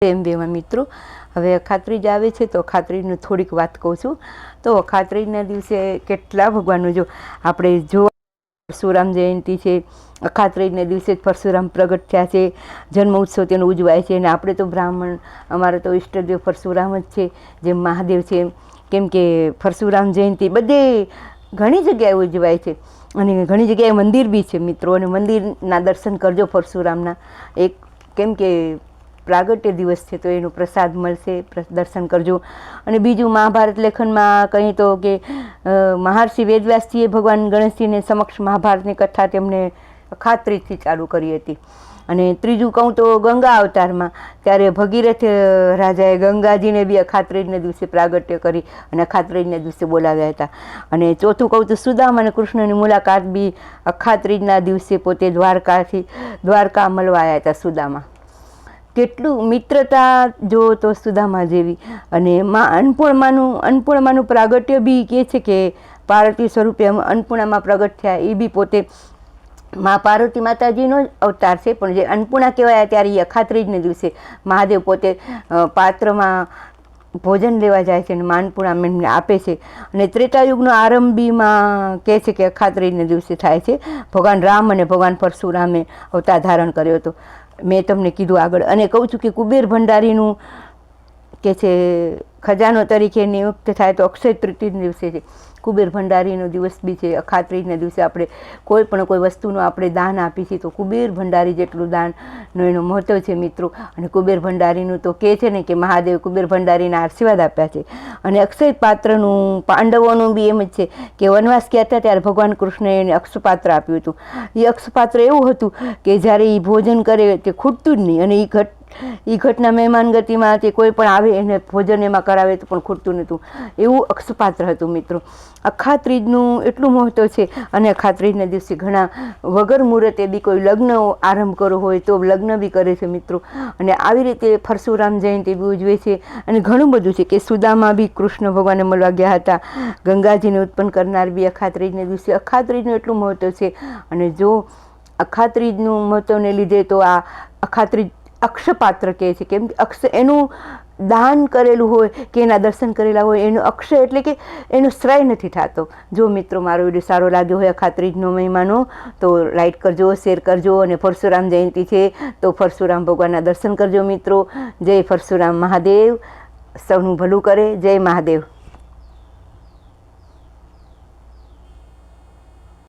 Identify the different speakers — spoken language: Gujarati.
Speaker 1: એમ બેમાં મિત્રો હવે અખાત્રીજ આવે છે તો અખાત્રીજની થોડીક વાત કહું છું. તો અખાત્રીજના દિવસે કેટલા ભગવાનનું જો આપણે જો પરશુરામ જયંતિ છે, અખાત્રીજના દિવસે જ પરશુરામ પ્રગટ થયા છે, જન્મ ઉત્સવ તેનો ઉજવાય છે. અને આપણે તો બ્રાહ્મણ, અમારે તો ઈષ્ટદેવ પરશુરામ જ છે, જેમ મહાદેવ છે. કેમ કે પરશુરામ જયંતિ બધે ઘણી જગ્યાએ ઉજવાય છે અને ઘણી જગ્યાએ મંદિર બી છે મિત્રો. અને મંદિરના દર્શન કરજો પરશુરામના. એક કેમ કે પ્રાગટ્ય દિવસ છે તો એનો પ્રસાદ મળશે, દર્શન કરજો. અને બીજું મહાભારત લેખનમાં કંઈ તો કે મહર્ષિ વેદવ્યાસજીએ ભગવાન ગણેશજીને સમક્ષ મહાભારતની કથા તેમને અખાત્રીજથી ચાલુ કરી હતી. અને ત્રીજું કહું તો ગંગા અવતારમાં ત્યારે ભગીરથ રાજાએ ગંગાજીને બી અખાત્રીજના દિવસે પ્રાગટ્ય કરી અને અખાત્રીજના દિવસે બોલાવ્યા હતા. અને ચોથું કહું તો સુદામા અને કૃષ્ણની મુલાકાત બી અખાત્રીજના દિવસે પોતે દ્વારકા મળવા આવ્યા હતા સુદામા. કેટલું મિત્રતા જો તો સુદામા જેવી. અને અન્નપૂર્ણામાનું પ્રાગટ્ય બી કહે છે કે પાર્વતી સ્વરૂપે અન્નપૂર્ણામાં પ્રગટ થયા. એ બી પોતે મા પાર્વતી માતાજીનો જ અવતાર છે, પણ જે અન્નપૂર્ણા કહેવાય ત્યારે એ અખાત્રીજના દિવસે મહાદેવ પોતે પાત્રમાં ભોજન લેવા જાય છે અને અન્નપૂર્ણા એમને આપે છે. અને ત્રેતાયુગનો આરંભ બીમાં કહે છે કે અખાત્રીજના દિવસે થાય છે. ભગવાન રામ અને ભગવાન પરશુરામે અવતાર ધારણ કર્યો હતો, મેં તમને કીધું આગળ. અને કહું છું કે કુબેર ભંડારીનું કે છે ખજાનો તરીકે નિયુક્ત થાય તો અક્ષય તૃતીયના દિવસે છે. કુબેર ભંડારીનો દિવસ બી છે. અખાત્રીજના દિવસે આપણે કોઈ વસ્તુનું આપણે દાન આપીએ છીએ તો કુબેર ભંડારી જેટલું દાનનો એનો મહત્ત્વ છે મિત્રો. અને કુબેર ભંડારીનું તો કહે છે ને કે મહાદેવ કુબેર ભંડારીના આશીર્વાદ આપ્યા છે. અને અક્ષય પાત્રનું પાંડવોનું બી એમ જ છે કે વનવાસ ગયા હતા ત્યારે ભગવાન કૃષ્ણએ એને અક્ષપાત્ર આપ્યું હતું. એ અક્ષપાત્ર એવું હતું કે જ્યારે એ ભોજન કરે તે ખૂટતું જ નહીં. અને એ ઘટના મહેમાન ગતિમાં તે કોઈ પણ આવે એને ભોજન એમાં કરાવે તો પણ ખૂટતું નહોતું, એવું અક્ષપાત્ર હતું મિત્રો. અખાત્રીજનું એટલું મહત્ત્વ છે. અને અખાત્રીજના દિવસે ઘણા વગર મુહૂર્તે બી કોઈ લગ્ન આરંભ કરવો હોય તો લગ્ન બી કરે છે મિત્રો. અને આવી રીતે પરશુરામ જયંતિ બી ઉજવે છે. અને ઘણું બધું છે કે સુદામા બી કૃષ્ણ ભગવાનને મળવા ગયા હતા. ગંગાજીને ઉત્પન્ન કરનાર બી અખાત્રીજના દિવસે. અખાત્રીજનું એટલું મહત્ત્વ છે. અને જો અખાત્રીજનું મહત્ત્વને લીધે તો આ અખાત્રીજ અક્ષપાત્ર કહે છે. કેમ કે અક્ષ એનું દાન કરેલું હોય કે એના દર્શન કરેલા હોય એનો અક્ષય એટલે કે એનો શ્રેય નથી થતો. જો મિત્રો મારો વિડીયો સારો લાગ્યો હોય અખાત્રીજનો મહિમાનો તો લાઈક કરજો, શેર કરજો. અને પરશુરામ જયંતિ છે તો પરશુરામ ભગવાનના દર્શન કરજો મિત્રો. જય પરશુરામ મહાદેવ, સૌનું ભલું કરે. જય મહાદેવ.